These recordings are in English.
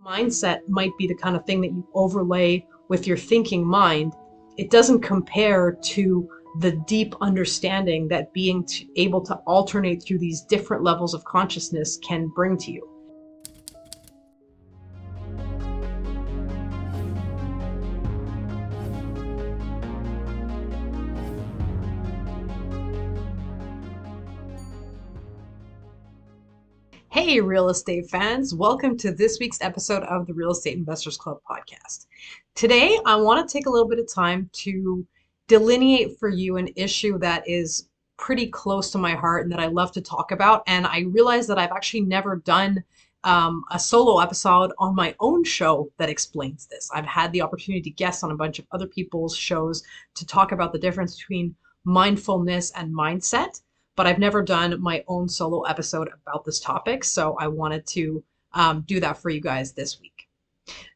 Mindset might be the kind of thing that you overlay with your thinking mind. It doesn't compare to the deep understanding that being able to alternate through these different levels of consciousness can bring to you. Hey, real estate fans. Welcome to this week's episode of the Real Estate Investors Club podcast. Today, I want to take a little bit of time to delineate for you an issue that is pretty close to my heart and that I love to talk about. And I realize that I've actually never done a solo episode on my own show that explains this. I've had the opportunity to guest on a bunch of other people's shows to talk about the difference between mindfulness and mindset, but I've never done my own solo episode about this topic. So I wanted to do that for you guys this week.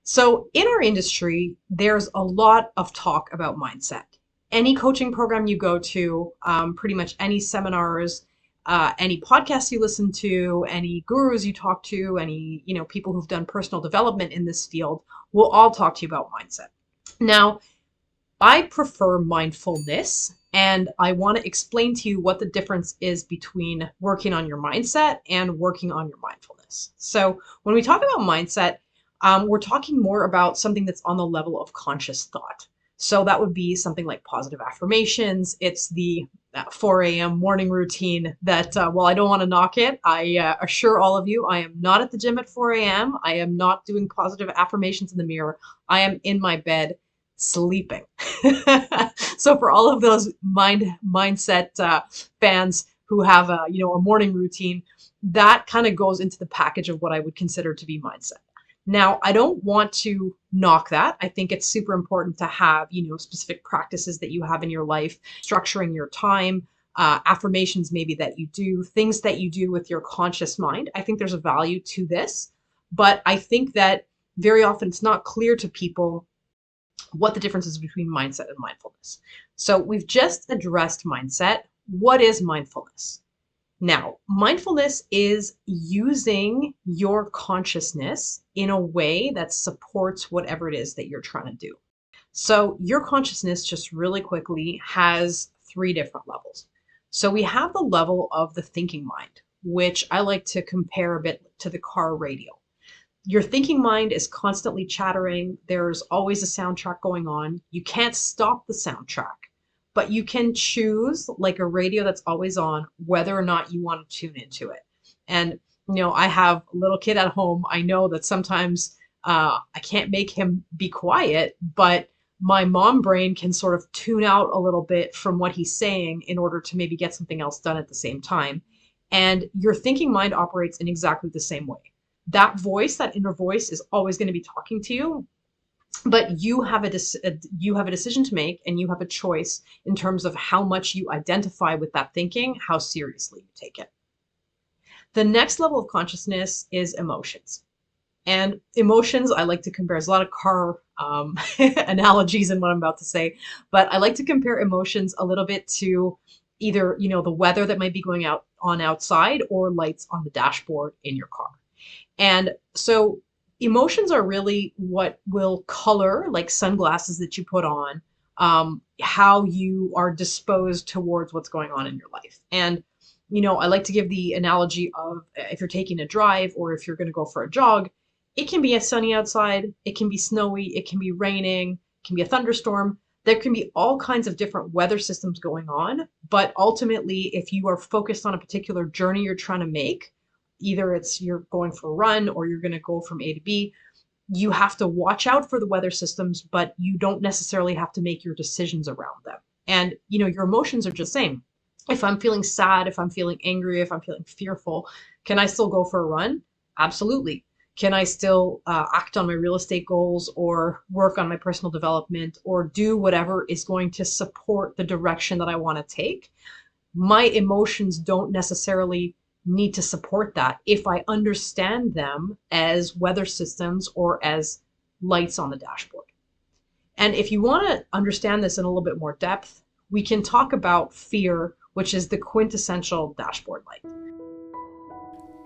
So in our industry, there's a lot of talk about mindset. Any coaching program you go to, pretty much any seminars, any podcasts you listen to, any gurus you talk to, any people who've done personal development in this field will all talk to you about mindset. Now, I prefer mindfulness, and I want to explain to you what the difference is between working on your mindset and working on your mindfulness. So when we talk about mindset, we're talking more about something that's on the level of conscious thought. So that would be something like positive affirmations. It's the 4 a.m. morning routine that, while I don't want to knock it, I assure all of you, I am not at the gym at 4 a.m. I am not doing positive affirmations in the mirror. I am in my bed sleeping. So for all of those mindset fans who have a morning routine, that kind of goes into the package of what I would consider to be mindset. Now, I don't want to knock that. I think it's super important to have, specific practices that you have in your life, structuring your time, affirmations maybe that you do, things that you do with your conscious mind. I think there's a value to this, but I think that very often it's not clear to people what the difference is between mindset and mindfulness. So we've just addressed mindset. What is mindfulness? Now, mindfulness is using your consciousness in a way that supports whatever it is that you're trying to do. So your consciousness, just really quickly, has 3 different levels. So we have the level of the thinking mind, which I like to compare a bit to the car radio. Your thinking mind is constantly chattering. There's always a soundtrack going on. You can't stop the soundtrack, but you can choose, like a radio that's always on, whether or not you want to tune into it. And, I have a little kid at home. I know that sometimes I can't make him be quiet, but my mom brain can sort of tune out a little bit from what he's saying in order to maybe get something else done at the same time. And your thinking mind operates in exactly the same way. That voice, that inner voice, is always going to be talking to you, but you have a decision to make, and you have a choice in terms of how much you identify with that thinking, how seriously you take it. The next level of consciousness is emotions. And emotions, I like to compare, there's a lot of car analogies in what I'm about to say, but I like to compare emotions a little bit to either, the weather that might be going on outside, or lights on the dashboard in your car. And so emotions are really what will color, like sunglasses that you put on, how you are disposed towards what's going on in your life. And, I like to give the analogy of if you're taking a drive or if you're going to go for a jog, it can be sunny outside, it can be snowy, it can be raining, it can be a thunderstorm. There can be all kinds of different weather systems going on. But ultimately, if you are focused on a particular journey you're trying to make, either it's you're going for a run or you're going to go from A to B, you have to watch out for the weather systems, but you don't necessarily have to make your decisions around them. And, your emotions are just the same. If I'm feeling sad, if I'm feeling angry, if I'm feeling fearful, can I still go for a run? Absolutely. Can I still act on my real estate goals, or work on my personal development, or do whatever is going to support the direction that I want to take? My emotions don't necessarily need to support that if I understand them as weather systems or as lights on the dashboard. And if you want to understand this in a little bit more depth, we can talk about fear, which is the quintessential dashboard light.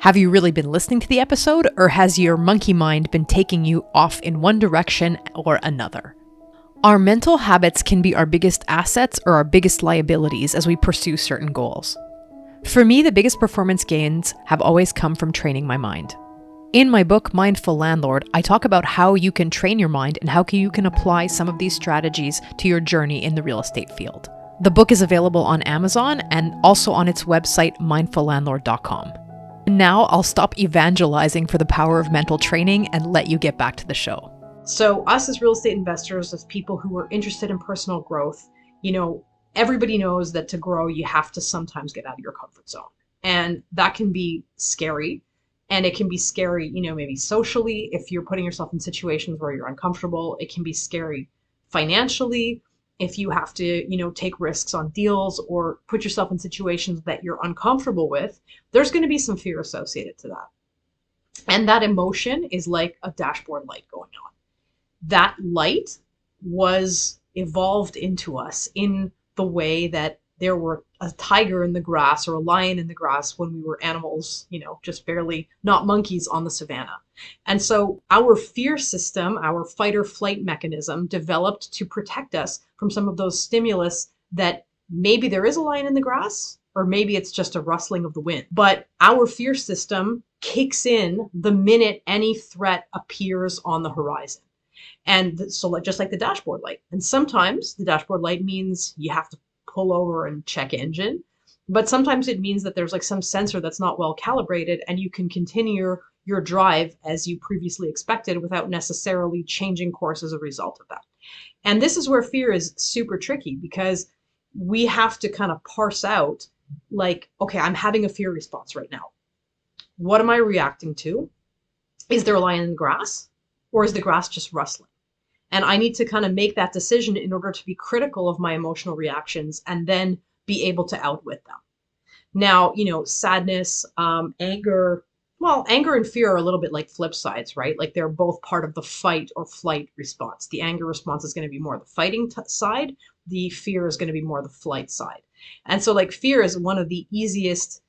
Have you really been listening to the episode, or has your monkey mind been taking you off in one direction or another? Our mental habits can be our biggest assets or our biggest liabilities as we pursue certain goals. For me, the biggest performance gains have always come from training my mind. In my book, Mindful Landlord, I talk about how you can train your mind and how you can apply some of these strategies to your journey in the real estate field. The book is available on Amazon and also on its website, mindfullandlord.com. Now I'll stop evangelizing for the power of mental training and let you get back to the show. So us as real estate investors, as people who are interested in personal growth, everybody knows that to grow, you have to sometimes get out of your comfort zone. And that can be scary. And it can be scary, maybe socially, if you're putting yourself in situations where you're uncomfortable. It can be scary financially, if you have to, take risks on deals or put yourself in situations that you're uncomfortable with. There's going to be some fear associated to that. And that emotion is like a dashboard light going on. That light was evolved into us in the way that there were a tiger in the grass or a lion in the grass when we were animals, just barely not monkeys on the savannah. And so our fear system, our fight or flight mechanism, developed to protect us from some of those stimulus that maybe there is a lion in the grass, or maybe it's just a rustling of the wind. But our fear system kicks in the minute any threat appears on the horizon. And so just like the dashboard light. And sometimes the dashboard light means you have to pull over and check engine. But sometimes it means that there's like some sensor that's not well calibrated and you can continue your drive as you previously expected without necessarily changing course as a result of that. And this is where fear is super tricky, because we have to kind of parse out, like, okay, I'm having a fear response right now. What am I reacting to? Is there a lion in the grass, or is the grass just rustling? And I need to kind of make that decision in order to be critical of my emotional reactions and then be able to outwit them. Now, sadness, anger, anger and fear are a little bit like flip sides, right? Like they're both part of the fight or flight response. The anger response is going to be more the fighting side. The fear is going to be more the flight side. And so like fear is one of the easiest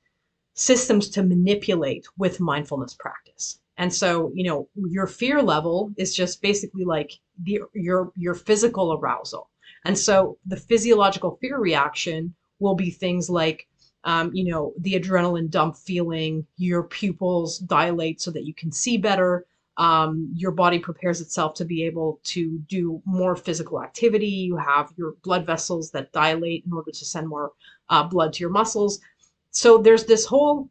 systems to manipulate with mindfulness practice. And so, your fear level is just basically like your physical arousal. And so the physiological fear reaction will be things like, the adrenaline dump feeling, your pupils dilate so that you can see better. Your body prepares itself to be able to do more physical activity. You have your blood vessels that dilate in order to send more blood to your muscles. So there's this whole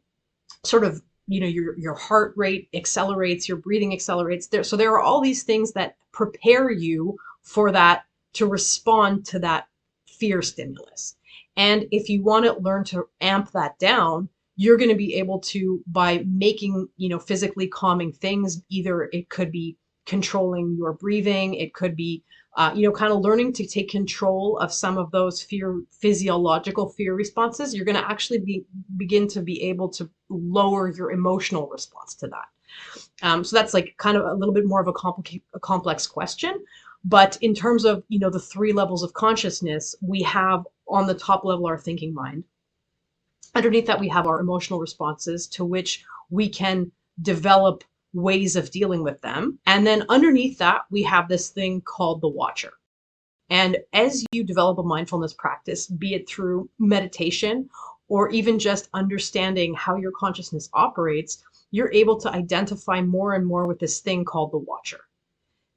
sort of, your heart rate accelerates, your breathing accelerates. So there are all these things that prepare you for that, to respond to that fear stimulus. And if you want to learn to amp that down, you're going to be able to, by making, physically calming things. Either it could be controlling your breathing. It could be, kind of learning to take control of some of those physiological fear responses. You're going to actually begin to be able to lower your emotional response to that. So that's like kind of a little bit more of a complex question. But in terms of, the 3 levels of consciousness, we have on the top level our thinking mind. Underneath that, we have our emotional responses, to which we can develop ways of dealing with them. And then underneath that, we have this thing called the watcher. And as you develop a mindfulness practice, be it through meditation or even just understanding how your consciousness operates, you're able to identify more and more with this thing called the watcher.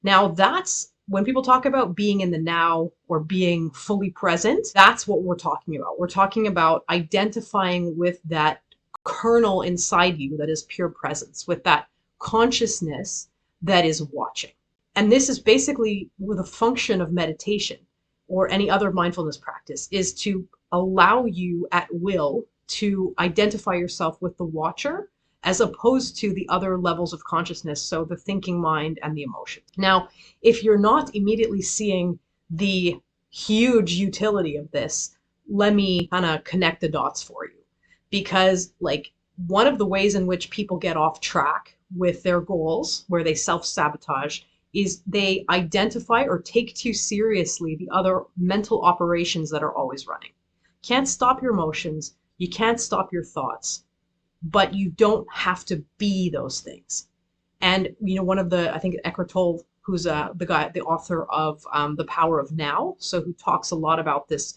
Now, that's when people talk about being in the now or being fully present, that's what we're talking about. We're talking about identifying with that kernel inside you that is pure presence, with that consciousness that is watching. And this is basically the function of meditation or any other mindfulness practice, is to allow you at will to identify yourself with the watcher, as opposed to the other levels of consciousness, so the thinking mind and the emotions. Now, if you're not immediately seeing the huge utility of this, let me kind of connect the dots for you. Because like one of the ways in which people get off track with their goals, where they self-sabotage, is they identify or take too seriously the other mental operations that are always running. Can't stop your emotions. You can't stop your thoughts. but you don't have to be those things. And one of the, I think Eckhart Tolle, who's the author of The Power of Now, so who talks a lot about this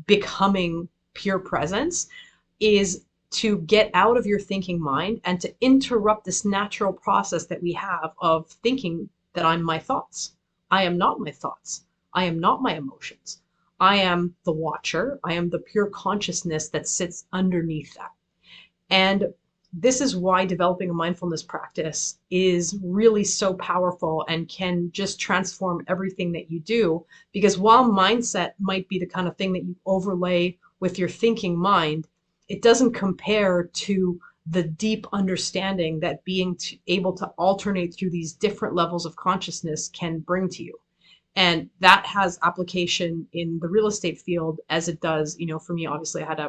becoming pure presence, is to get out of your thinking mind and to interrupt this natural process that we have of thinking that I'm my thoughts. I am not my thoughts. I am not my emotions. I am the watcher. I am the pure consciousness that sits underneath that. And this is why developing a mindfulness practice is really so powerful and can just transform everything that you do. Because while mindset might be the kind of thing that you overlay with your thinking mind, it doesn't compare to the deep understanding that being able to alternate through these different levels of consciousness can bring to you. And that has application in the real estate field as it does, for me, obviously I had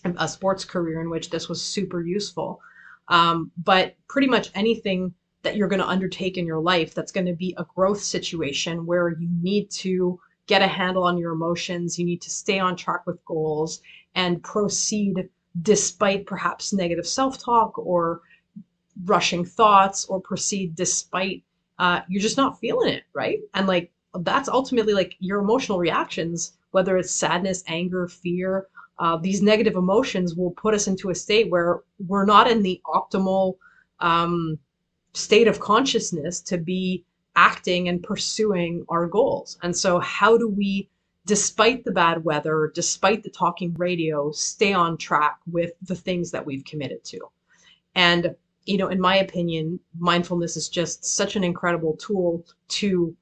a sports career in which this was super useful. But pretty much anything that you're going to undertake in your life that's going to be a growth situation where you need to get a handle on your emotions, you need to stay on track with goals and proceed despite perhaps negative self-talk or rushing thoughts, or proceed despite you're just not feeling it, right? And like that's ultimately like your emotional reactions, whether it's sadness, anger, fear. These negative emotions will put us into a state where we're not in the optimal um, state of consciousness to be acting and pursuing our goals. And so, how do we, despite the bad weather, despite the talking radio, stay on track with the things that we've committed to? And, in my opinion, mindfulness is just such an incredible tool to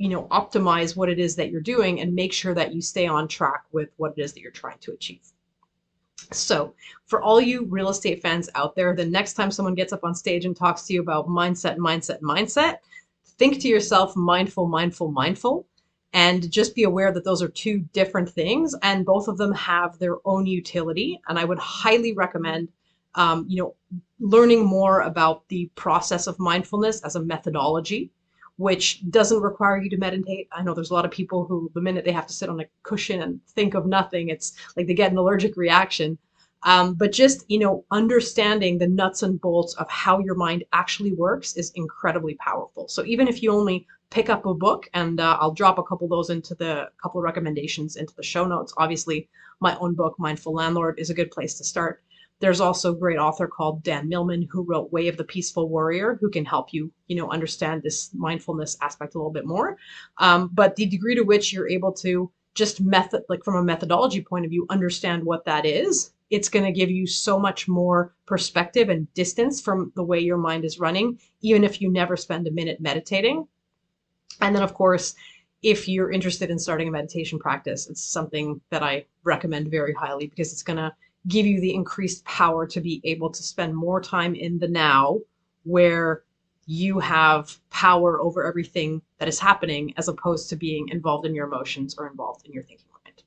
optimize what it is that you're doing and make sure that you stay on track with what it is that you're trying to achieve. So, for all you real estate fans out there, the next time someone gets up on stage and talks to you about mindset, think to yourself, mindful, mindful, mindful, and just be aware that those are two different things and both of them have their own utility. And I would highly recommend, learning more about the process of mindfulness as a methodology, which doesn't require you to meditate. I know there's a lot of people who, the minute they have to sit on a cushion and think of nothing, it's like they get an allergic reaction. But just, understanding the nuts and bolts of how your mind actually works is incredibly powerful. So even if you only pick up a book, and I'll drop a couple of those into the couple of recommendations into the show notes. Obviously, my own book, Mindful Landlord, is a good place to start. There's also a great author called Dan Millman who wrote Way of the Peaceful Warrior, who can help you, understand this mindfulness aspect a little bit more. But the degree to which you're able to just like from a methodology point of view, understand what that is, it's going to give you so much more perspective and distance from the way your mind is running, even if you never spend a minute meditating. And then, of course, if you're interested in starting a meditation practice, it's something that I recommend very highly because it's going to give you the increased power to be able to spend more time in the now, where you have power over everything that is happening as opposed to being involved in your emotions or involved in your thinking mind.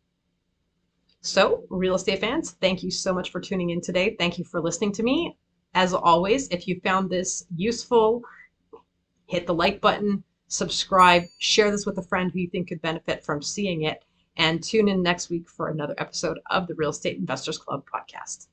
So, real estate fans, thank you so much for tuning in today. Thank you for listening to me. As always, if you found this useful, hit the like button, subscribe, share this with a friend who you think could benefit from seeing it, and tune in next week for another episode of the Real Estate Investors Club podcast.